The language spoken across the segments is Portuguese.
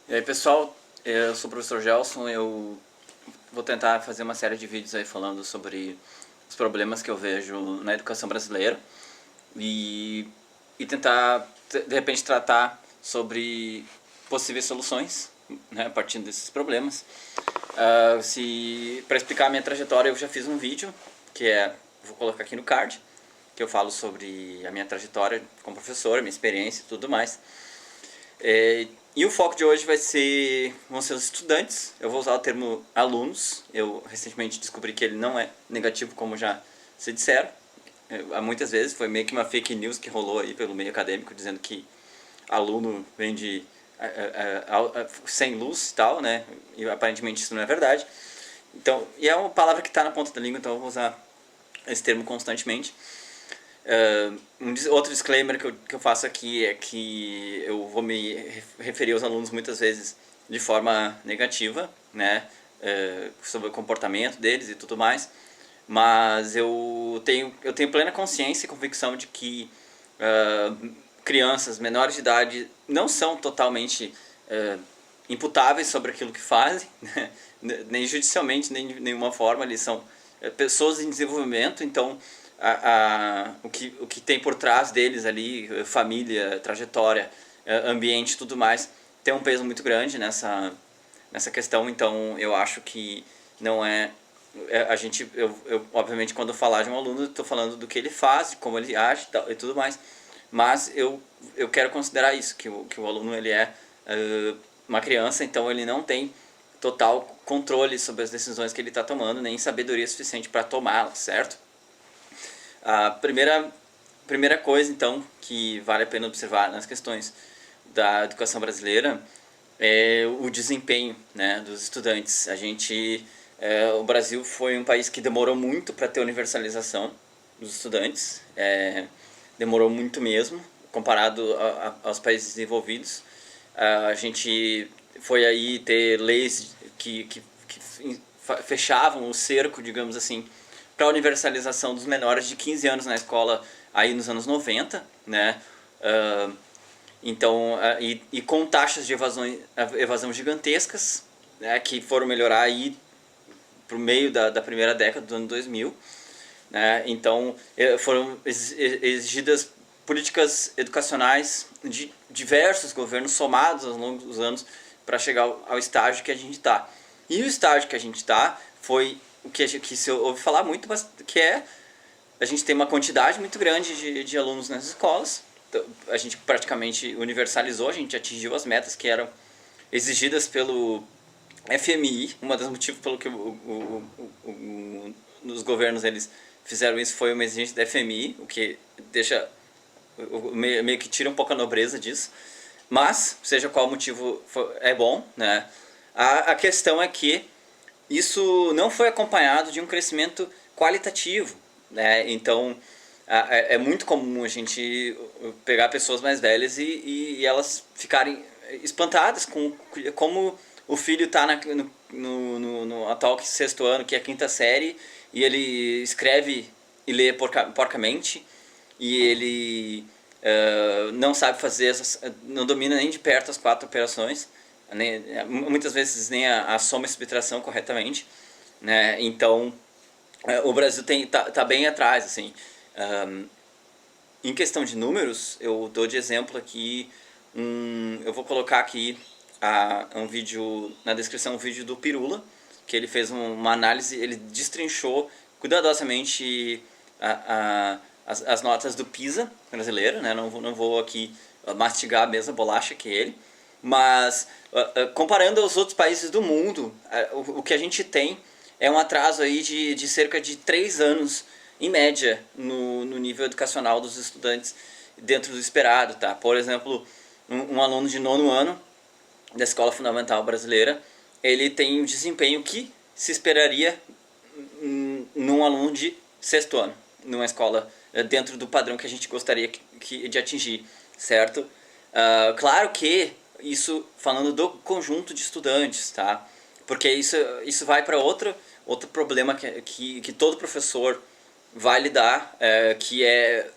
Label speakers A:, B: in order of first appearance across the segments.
A: E aí pessoal, eu sou o professor Gelson, eu vou tentar fazer uma série de vídeos aí falando sobre os problemas que eu vejo na educação brasileira e, e tentar, de repente, tratar sobre possíveis soluções, né, a partir desses problemas. Para explicar a minha trajetória, eu já fiz um vídeo, vou colocar aqui no card, que eu falo sobre a minha trajetória como professor, minha experiência e tudo mais. E o foco de hoje vão ser os estudantes. Eu vou usar o termo alunos. Eu recentemente descobri que ele não é negativo, como já se disseram. Muitas vezes foi meio que uma fake news que rolou aí pelo meio acadêmico, dizendo que aluno vem de sem luz e tal, né? E aparentemente isso não é verdade. Então, e é uma palavra que está na ponta da língua, então eu vou usar esse termo constantemente. Outro disclaimer que eu faço aqui é que eu vou me referir aos alunos muitas vezes de forma negativa, né, sobre o comportamento deles e tudo mais, mas eu tenho plena consciência e convicção de que crianças menores de idade não são totalmente imputáveis sobre aquilo que fazem, né, nem judicialmente, nem de nenhuma forma. Eles são pessoas em desenvolvimento, então o que tem por trás deles ali, família, trajetória, ambiente e tudo mais, tem um peso muito grande nessa questão. Então eu acho que não é... eu obviamente, quando eu falar de um aluno, estou falando do que ele faz, de como ele age e tudo mais, mas eu quero considerar isso, que o aluno ele é uma criança, então ele não tem total controle sobre as decisões que ele está tomando, nem sabedoria suficiente para tomá-las, certo? A primeira coisa, então, que vale a pena observar nas questões da educação brasileira é o desempenho, né, dos estudantes. O Brasil foi um país que demorou muito para ter universalização dos estudantes, demorou muito mesmo, comparado aos países desenvolvidos. A gente foi aí ter leis que fechavam o cerco, digamos assim, para a universalização dos menores de 15 anos na escola aí nos anos 90, né? E com taxas de evasão gigantescas, né, que foram melhorar aí pro meio da primeira década do ano 2000, né? Então foram exigidas políticas educacionais de diversos governos somados ao longo dos anos para chegar ao estágio que a gente está. E o estágio que a gente está foi o que se ouve falar muito, que é a gente tem uma quantidade muito grande de alunos nas escolas. Então, a gente praticamente universalizou, a gente atingiu as metas que eram exigidas pelo FMI. Uma das motivos pelo que os governos eles fizeram isso foi uma exigência da FMI, o que deixa meio que tira um pouco a nobreza disso. Mas, seja qual o motivo, é bom, né? A questão é que isso não foi acompanhado de um crescimento qualitativo, né? Então é muito comum a gente pegar pessoas mais velhas e elas ficarem espantadas com como o filho está no atual sexto ano, que é a quinta série, e ele escreve e lê porcamente, e ele não sabe fazer, não domina nem de perto as 4 operações, muitas vezes nem a soma e subtração corretamente, né? Então o Brasil tá bem atrás, assim. Em questão de números, eu dou de exemplo aqui eu vou colocar aqui um vídeo na descrição, um vídeo do Pirula, que ele fez uma análise, ele destrinchou cuidadosamente as notas do PISA brasileiro, né? Não vou aqui mastigar a mesma bolacha que ele, mas comparando aos outros países do mundo, o que a gente tem é um atraso aí de cerca de 3 anos, em média, no nível educacional dos estudantes, dentro do esperado, tá? Por exemplo, um aluno de 9º ano da Escola Fundamental Brasileira, ele tem um desempenho que se esperaria num aluno de 6º ano, numa escola dentro do padrão que a gente gostaria de atingir, certo? Claro que isso falando do conjunto de estudantes, tá? Porque isso vai para outro problema que todo professor vai lidar, que é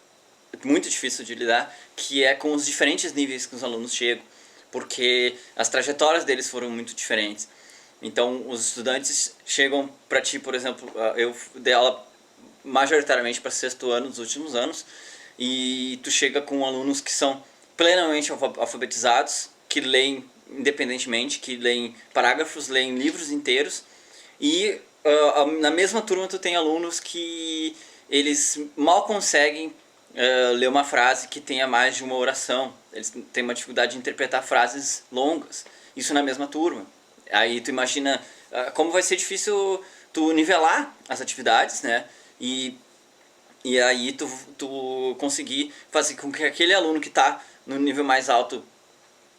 A: muito difícil de lidar, que é com os diferentes níveis que os alunos chegam. porque as trajetórias deles foram muito diferentes. Então, os estudantes chegam para ti, por exemplo, eu dei aula majoritariamente para sexto ano nos últimos anos, e tu chega com alunos que são plenamente alfabetizados, que leem independentemente, que leem parágrafos, leem livros inteiros, e na mesma turma tu tem alunos que eles mal conseguem ler uma frase que tenha mais de uma oração. Eles têm uma dificuldade de interpretar frases longas. Isso na mesma turma. Aí tu imagina como vai ser difícil tu nivelar as atividades, né? E aí tu conseguir fazer com que aquele aluno que está no nível mais alto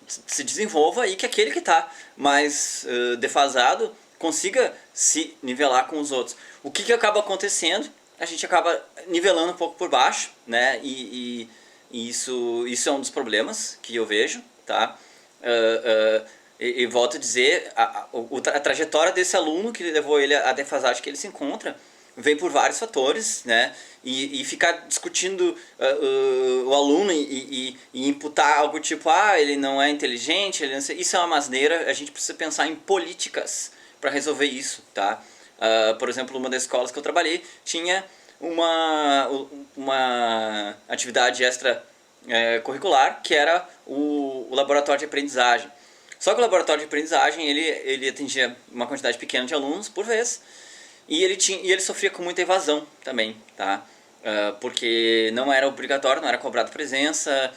A: se desenvolva e que aquele que está mais defasado consiga se nivelar com os outros. O que acaba acontecendo? A gente acaba nivelando um pouco por baixo, né? E isso é um dos problemas que eu vejo, tá? E volto a dizer, a trajetória desse aluno que levou ele à defasagem que ele se encontra vem por vários fatores, né? E ficar discutindo o aluno e imputar algo tipo, ele não é inteligente, ele não sei, isso é uma asneira. A gente precisa pensar em políticas para resolver isso, tá? Por exemplo, uma das escolas que eu trabalhei tinha uma atividade extra curricular, que era o laboratório de aprendizagem. Só que o laboratório de aprendizagem ele atingia uma quantidade pequena de alunos por vez, e ele sofria com muita evasão também, tá? Porque não era obrigatório, não era cobrado presença,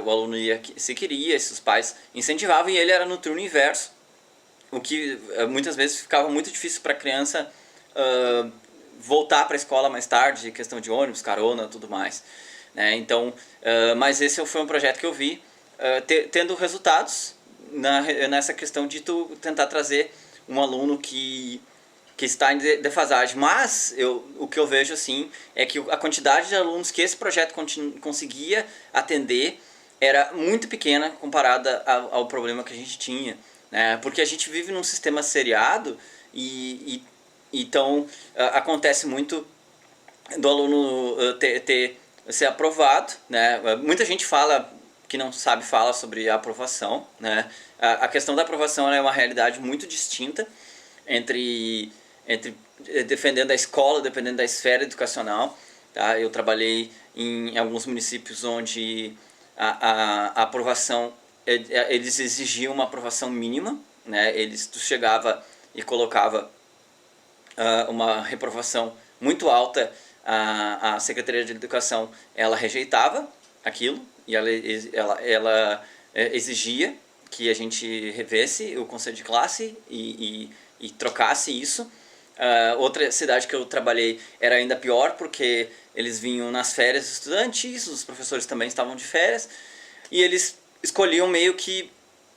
A: o aluno ia se queria, se os pais incentivavam, e ele era no turno inverso, o que muitas vezes ficava muito difícil para a criança voltar para a escola mais tarde, questão de ônibus, carona, tudo mais, né? Então, mas esse foi um projeto que eu vi tendo resultados nessa questão de tu tentar trazer um aluno que está em defasagem. Mas o que eu vejo assim é que a quantidade de alunos que esse projeto conseguia atender era muito pequena comparada ao problema que a gente tinha, né? Porque a gente vive num sistema seriado e então acontece muito do aluno ser aprovado, né? Muita gente fala que não sabe falar sobre a aprovação, né? A questão da aprovação é uma realidade muito distinta entre defendendo a escola, dependendo da esfera educacional, tá? Eu trabalhei em alguns municípios onde a aprovação, eles exigiam uma aprovação mínima, né? Tu chegava e colocava uma reprovação muito alta, a Secretaria de Educação ela rejeitava aquilo e ela exigia que a gente revesse o conselho de classe e trocasse isso. Outra cidade que eu trabalhei era ainda pior, porque eles vinham nas férias estudantis, os professores também estavam de férias, e eles escolhiam meio que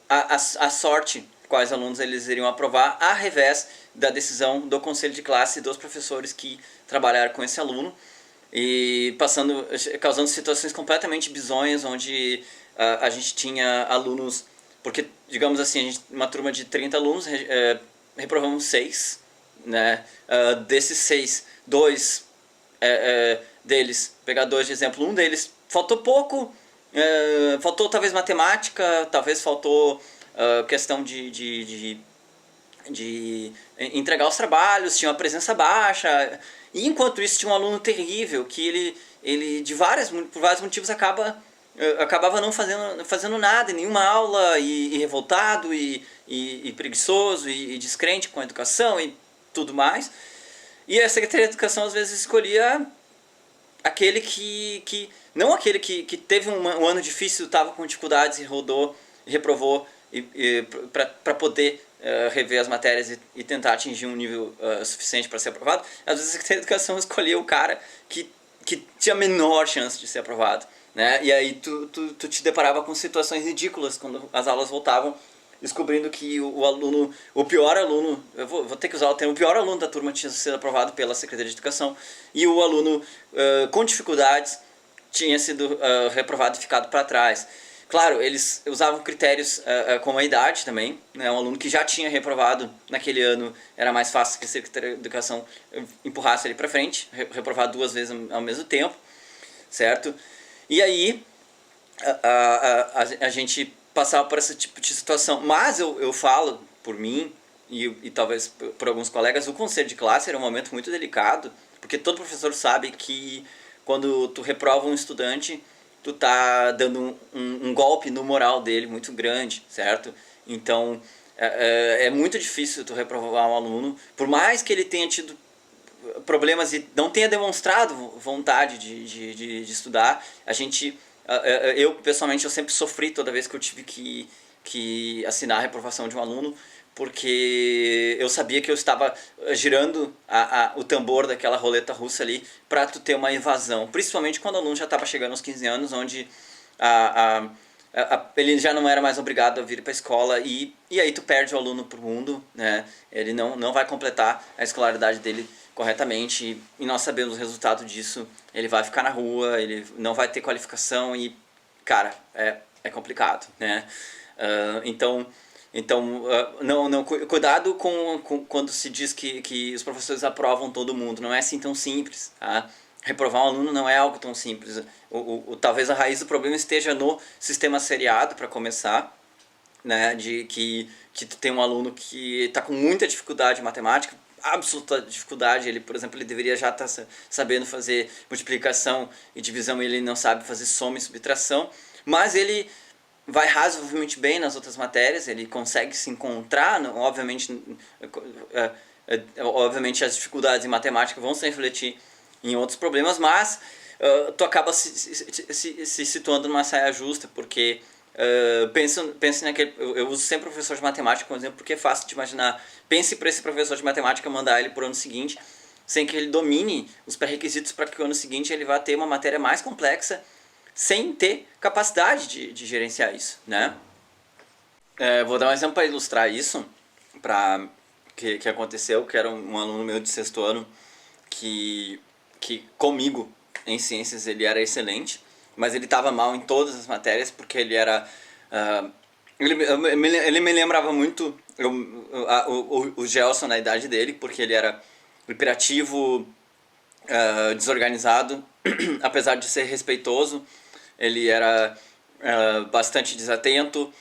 A: a sorte quais alunos eles iriam aprovar, a revés da decisão do conselho de classe e dos professores que trabalharam com esse aluno, e causando situações completamente bizonhas, onde a gente tinha alunos, porque digamos assim, uma turma de 30 alunos, reprovamos 6, né? Desses 6, 2 deles, pegar 2 de exemplo, um deles faltou pouco, faltou talvez matemática, talvez faltou questão de entregar os trabalhos, tinha uma presença baixa, e enquanto isso tinha um aluno terrível que ele por vários motivos acabava não fazendo nada, em nenhuma aula, e revoltado, e preguiçoso, e descrente com a educação e tudo mais. E a Secretaria de Educação às vezes escolhia aquele não aquele que teve um ano difícil, estava com dificuldades e reprovou para poder rever as matérias e tentar atingir um nível suficiente para ser aprovado. Às vezes a Secretaria de Educação escolhia o cara que tinha a menor chance de ser aprovado, né? E aí tu te deparava com situações ridículas quando as aulas voltavam, descobrindo que o pior aluno, eu vou ter que usar o termo, o pior aluno da turma tinha sido aprovado pela Secretaria de Educação, e o aluno com dificuldades tinha sido reprovado e ficado para trás. Claro, eles usavam critérios como a idade também, né? Um aluno que já tinha reprovado naquele ano, era mais fácil que a Secretaria de Educação empurrasse ele para frente, reprovar 2 vezes ao mesmo tempo, certo? E aí a gente passava por esse tipo de situação. Mas eu falo por mim e talvez por alguns colegas, o conselho de classe era um momento muito delicado, porque todo professor sabe que quando tu reprova um estudante, tu tá dando um golpe no moral dele muito grande, certo? Então é muito difícil tu reprovar um aluno, por mais que ele tenha tido problemas e não tenha demonstrado vontade de estudar. A gente, eu pessoalmente, eu sempre sofri toda vez que eu tive que assinar a reprovação de um aluno, porque eu sabia que eu estava girando o tambor daquela roleta russa ali para tu ter uma evasão, principalmente quando o aluno já estava chegando aos 15 anos, onde ele já não era mais obrigado a vir para a escola e aí tu perde o aluno pro mundo, né? Ele não vai completar a escolaridade dele corretamente e nós sabemos o resultado disso. Ele vai ficar na rua, ele não vai ter qualificação e, cara, é complicado, né? Não, cuidado quando se diz que os professores aprovam todo mundo. Não é assim tão simples, tá? Reprovar um aluno não é algo tão simples. Talvez a raiz do problema esteja no sistema seriado, para começar, né? De que tu tem um aluno que está com muita dificuldade em matemática, absoluta dificuldade. Ele, por exemplo, ele deveria já estar sabendo fazer multiplicação e divisão e ele não sabe fazer soma e subtração, mas ele vai razoavelmente bem nas outras matérias, ele consegue se encontrar, obviamente as dificuldades em matemática vão se refletir em outros problemas, mas tu acaba se situando numa saia justa, porque pense naquele. Eu uso sempre o professor de matemática como exemplo, porque é fácil de imaginar. Pense para esse professor de matemática mandar ele para o ano seguinte, sem que ele domine os pré-requisitos para que o ano seguinte ele vá ter uma matéria mais complexa, sem ter capacidade de gerenciar isso, né? Vou dar um exemplo para ilustrar isso, que aconteceu, que era um aluno meu de sexto ano, que comigo, em ciências, ele era excelente, mas ele estava mal em todas as matérias, porque ele era... ele me lembrava muito o Gelson na idade dele, porque ele era hiperativo, desorganizado, apesar de ser respeitoso, ele era bastante desatento,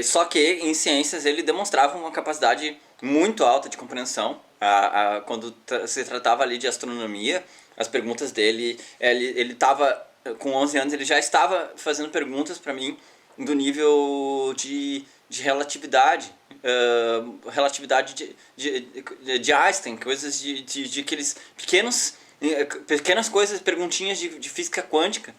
A: só que em ciências ele demonstrava uma capacidade muito alta de compreensão. Quando se tratava ali de astronomia, as perguntas dele, ele estava com 11 anos, ele já estava fazendo perguntas para mim do nível de relatividade, relatividade de Einstein, coisas de aqueles pequenas coisas, perguntinhas de física quântica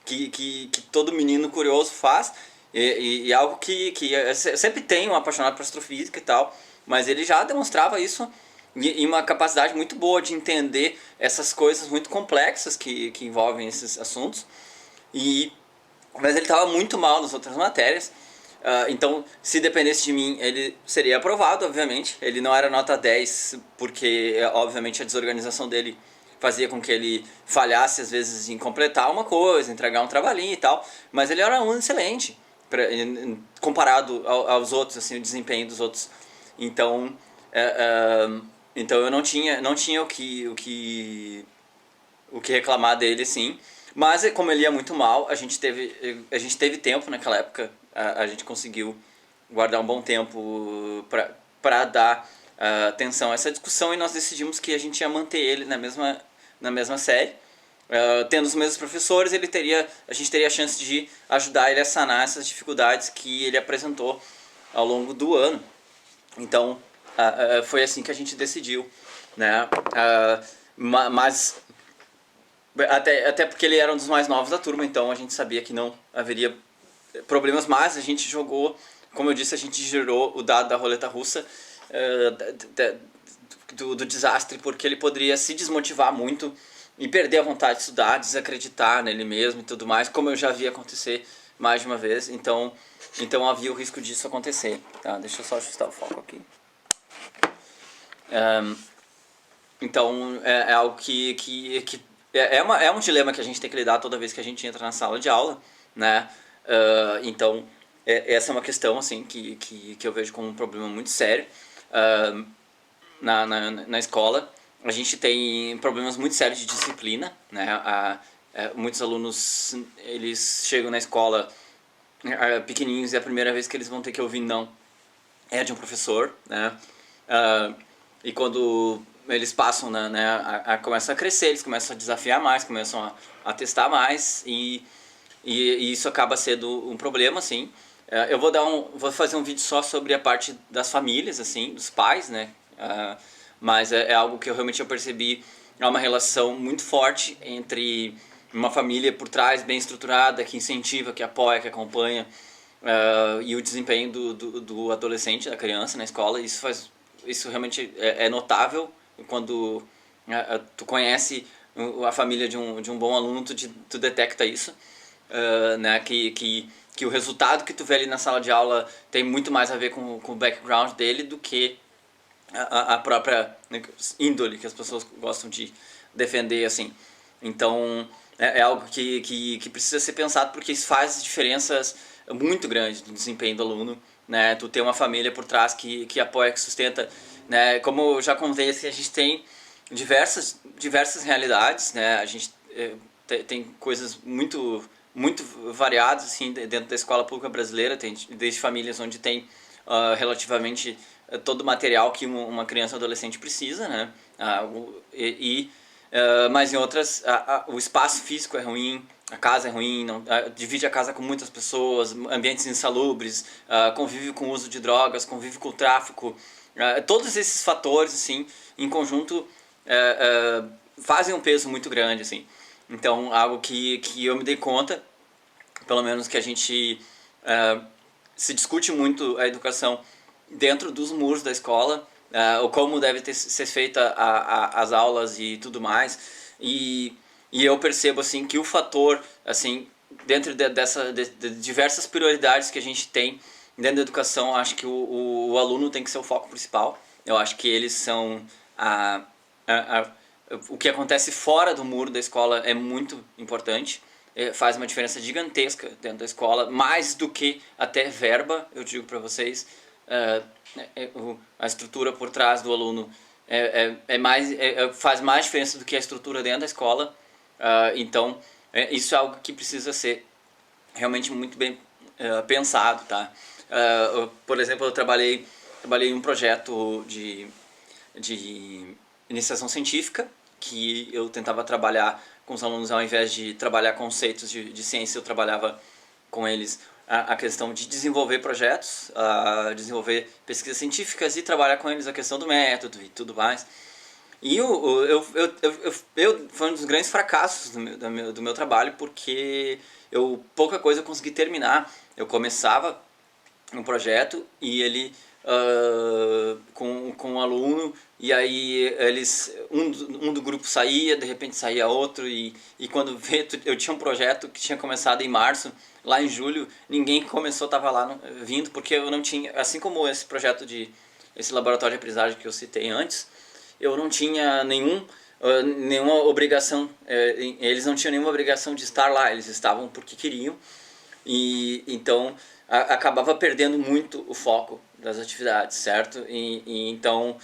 A: que todo menino curioso faz, e algo que eu sempre tenho um apaixonado por astrofísica e tal, mas ele já demonstrava isso e uma capacidade muito boa de entender essas coisas muito complexas que envolvem esses assuntos, mas ele estava muito mal nas outras matérias. Então, se dependesse de mim, ele seria aprovado, obviamente. Ele não era nota 10, porque, obviamente, a desorganização dele fazia com que ele falhasse, às vezes, em completar uma coisa, entregar um trabalhinho e tal. Mas ele era um aluno excelente, comparado aos outros, assim, o desempenho dos outros. Então, então eu não tinha o que reclamar dele, sim. Mas como ele ia muito mal, a gente teve tempo naquela época, a gente conseguiu guardar um bom tempo para dar atenção a essa discussão, e nós decidimos que a gente ia manter ele na mesma série. Tendo os mesmos professores, a gente teria a chance de ajudar ele a sanar essas dificuldades que ele apresentou ao longo do ano. Então, foi assim que a gente decidiu, né? Mas até porque ele era um dos mais novos da turma, então a gente sabia que não haveria problemas, mas a gente jogou, como eu disse, a gente girou o dado da roleta russa do desastre, porque ele poderia se desmotivar muito e perder a vontade de estudar, desacreditar nele mesmo e tudo mais, como eu já vi acontecer mais de uma vez. Então havia o risco disso acontecer. Tá, deixa eu só ajustar o foco aqui. Então é algo que é um dilema que a gente tem que lidar toda vez que a gente entra na sala de aula, né? Então essa é uma questão assim que eu vejo como um problema muito sério na escola. A gente tem problemas muito sérios de disciplina, né? Muitos alunos, eles chegam na escola pequenininhos, e a primeira vez que eles vão ter que ouvir não é de um professor, né? Ah, e quando eles passam, né, começam a crescer, eles começam a desafiar mais, começam a testar mais, e isso acaba sendo um problema, assim. Eu vou fazer um vídeo só sobre a parte das famílias, assim, dos pais, né? Mas é algo que eu percebi, é uma relação muito forte entre uma família por trás, bem estruturada, que incentiva, que apoia, que acompanha, e o desempenho do adolescente, da criança na escola. Isso realmente é notável quando tu conhece a família de um bom aluno, tu detecta isso, né, que o resultado que tu vê ali na sala de aula tem muito mais a ver com o background dele do que a própria, né, índole que as pessoas gostam de defender, assim. Então é algo que precisa ser pensado, porque isso faz diferenças muito grandes no desempenho do aluno, né? Tu ter uma família por trás que apoia, que sustenta, né? Como eu já contei, assim, a gente tem diversas realidades, né? A gente tem coisas muito variadas, assim, dentro da escola pública brasileira. Tem desde famílias onde tem relativamente todo o material que uma criança ou adolescente precisa, né? Mas em outras o espaço físico é ruim, a casa é ruim, não, divide a casa com muitas pessoas, ambientes insalubres, convive com o uso de drogas, convive com o tráfico. Todos esses fatores, assim, em conjunto, fazem um peso muito grande, assim. Então, algo que eu me dei conta, pelo menos que a gente se discute muito a educação dentro dos muros da escola, ou como deve ser feita as aulas e tudo mais. E eu percebo, assim, que o fator, assim, dentro de diversas prioridades que a gente tem dentro da educação, acho que o aluno tem que ser o foco principal. Eu acho que eles são a, a, o que acontece fora do muro da escola é muito importante. Faz uma diferença gigantesca dentro da escola, mais do que até verba, eu digo para vocês. A estrutura por trás do aluno faz mais diferença do que a estrutura dentro da escola. Então, isso é algo que precisa ser realmente muito bem pensado, tá? Por exemplo, eu trabalhei em um projeto de iniciação científica, que eu tentava trabalhar com os alunos, ao invés de trabalhar conceitos de ciência, eu trabalhava com eles a questão de desenvolver projetos, desenvolver pesquisas científicas, e trabalhar com eles a questão do método e tudo mais. E foi um dos grandes fracassos do meu trabalho, porque pouca coisa eu consegui terminar. Eu começava um projeto e ele com um aluno, e aí um do grupo saía, de repente saía outro, e quando vê, eu tinha um projeto que tinha começado em março, lá em julho ninguém que começou estava lá vindo, porque eu não tinha, assim como esse laboratório de aprendizagem que eu citei antes, eu não tinha nenhuma obrigação, eles não tinham nenhuma obrigação de estar lá, eles estavam porque queriam. E então acabava perdendo muito o foco das atividades, certo? Então,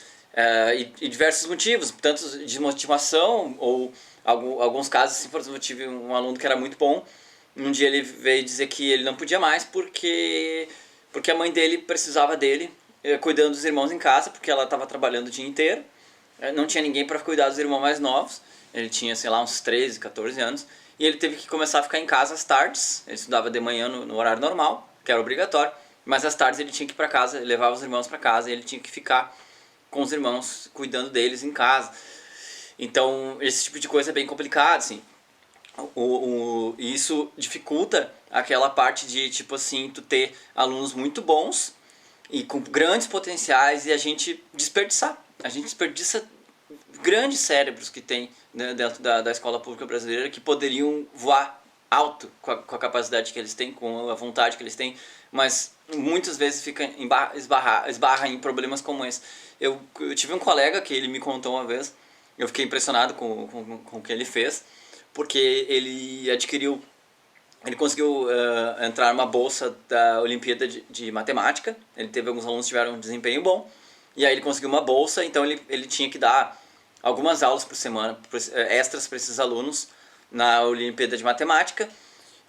A: e diversos motivos, tanto de motivação, ou alguns casos, assim, por exemplo, eu tive um aluno que era muito bom. Um dia ele veio dizer que ele não podia mais porque a mãe dele precisava dele, cuidando dos irmãos em casa, porque ela estava trabalhando o dia inteiro. Não tinha ninguém para cuidar dos irmãos mais novos. Ele tinha, sei lá, uns 13, 14 anos. E ele teve que começar a ficar em casa às tardes. Ele estudava de manhã no horário normal, que era obrigatório. Mas às tardes ele tinha que ir para casa, ele levava os irmãos para casa, e ele tinha que ficar com os irmãos, cuidando deles em casa. Então, esse tipo de coisa é bem complicado, assim. Isso dificulta aquela parte de, tipo assim, tu ter alunos muito bons e com grandes potenciais, e a gente desperdiçar. A gente desperdiça grandes cérebros que tem, né, dentro da escola pública brasileira, que poderiam voar alto com a capacidade que eles têm, com a vontade que eles têm, mas muitas vezes esbarra em problemas como esse. Eu tive um colega que ele me contou uma vez, eu fiquei impressionado com o que ele fez, porque ele conseguiu entrar numa bolsa da Olimpíada de Matemática. Ele teve alguns alunos que tiveram um desempenho bom, e aí ele conseguiu uma bolsa. Então ele tinha que dar algumas aulas por semana extras para esses alunos na Olimpíada de Matemática.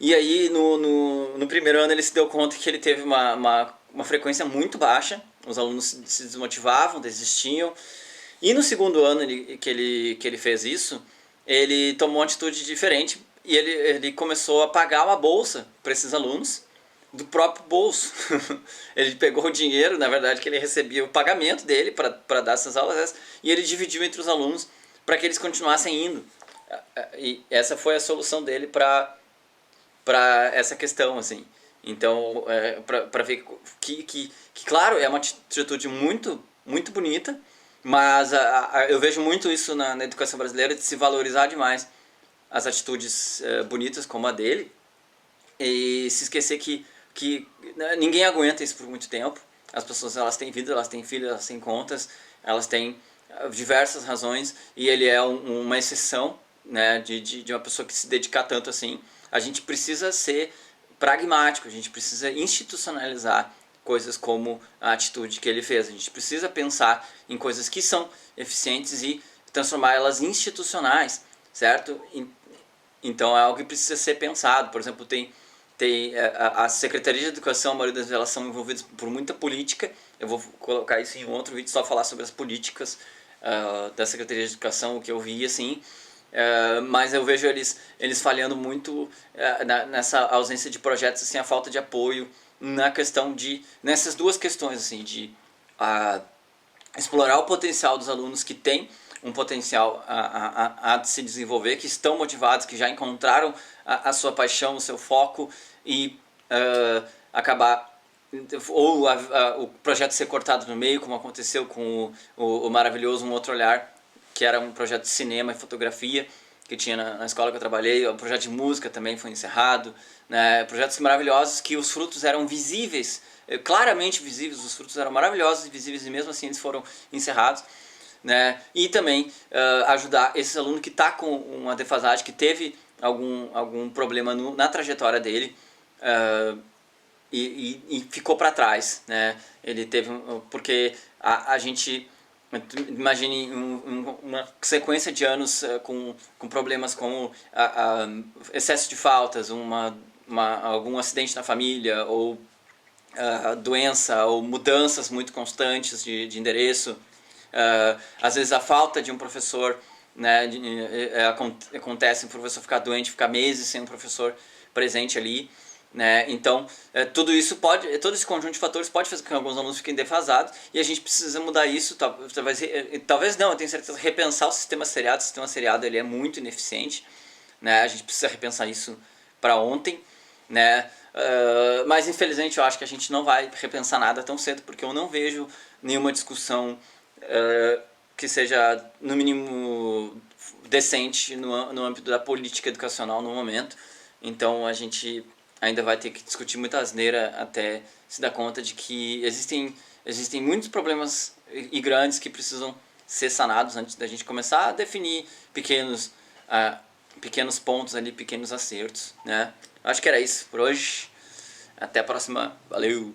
A: E aí, no primeiro ano, ele se deu conta que ele teve uma frequência muito baixa, os alunos se desmotivavam, desistiam. E no segundo ano que ele fez isso, ele tomou uma atitude diferente e ele começou a pagar uma bolsa para esses alunos do próprio bolso. Ele pegou o dinheiro, na verdade, que ele recebia o pagamento dele para dar essas aulas, e ele dividiu entre os alunos para que eles continuassem indo. E essa foi a solução dele para essa questão, assim. Então, para ver que, claro, é uma atitude muito, muito bonita, mas eu vejo muito isso na educação brasileira, de se valorizar demais as atitudes bonitas como a dele, e se esquecer que ninguém aguenta isso por muito tempo. As pessoas, elas têm vida, elas têm filhos, elas têm contas, elas têm diversas razões, e ele é uma exceção, né, de uma pessoa que se dedica tanto assim. A gente precisa ser pragmático, a gente precisa institucionalizar coisas como a atitude que ele fez. A gente precisa pensar em coisas que são eficientes e transformá-las em institucionais, certo? Então é algo que precisa ser pensado. Por exemplo, tem a Secretaria de Educação, a maioria das vezes elas são envolvidas por muita política. Eu vou colocar isso em um outro vídeo, só falar sobre as políticas da Secretaria de Educação, o que eu vi, assim. Mas eu vejo eles falhando muito nessa ausência de projetos, assim, a falta de apoio na questão nessas duas questões, assim, de explorar o potencial dos alunos que têm um potencial a se desenvolver, que estão motivados, que já encontraram a sua paixão, o seu foco, e acabar ou o projeto ser cortado no meio, como aconteceu com o maravilhoso Um Outro Olhar, que era um projeto de cinema e fotografia que tinha na escola que eu trabalhei. O projeto de música também foi encerrado, né? Projetos maravilhosos que os frutos eram visíveis, claramente visíveis, os frutos eram maravilhosos e visíveis, e mesmo assim eles foram encerrados, né? E também ajudar esses alunos que está com uma defasagem, que teve algum problema na trajetória dele, e ficou para trás, né? Ele teve porque a gente imagine uma sequência de anos com problemas como excesso de faltas, algum acidente na família, ou doença, ou mudanças muito constantes de endereço. Às vezes a falta de um professor, né, acontece, um professor ficar doente, ficar meses sem um professor presente ali, né? Então todo esse conjunto de fatores pode fazer com que alguns alunos fiquem defasados, e a gente precisa mudar isso. Talvez não, eu tenho certeza, repensar o sistema seriado. O sistema seriado, ele é muito ineficiente, né? A gente precisa repensar isso para ontem, né? Mas infelizmente eu acho que a gente não vai repensar nada tão cedo, porque eu não vejo nenhuma discussão que seja no mínimo decente no âmbito da política educacional no momento. Então a gente ainda vai ter que discutir muita asneira até se dar conta de que existem muitos problemas e grandes que precisam ser sanados antes da gente começar a definir pequenos pontos ali, pequenos acertos, né? Acho que era isso por hoje. Até a próxima. Valeu!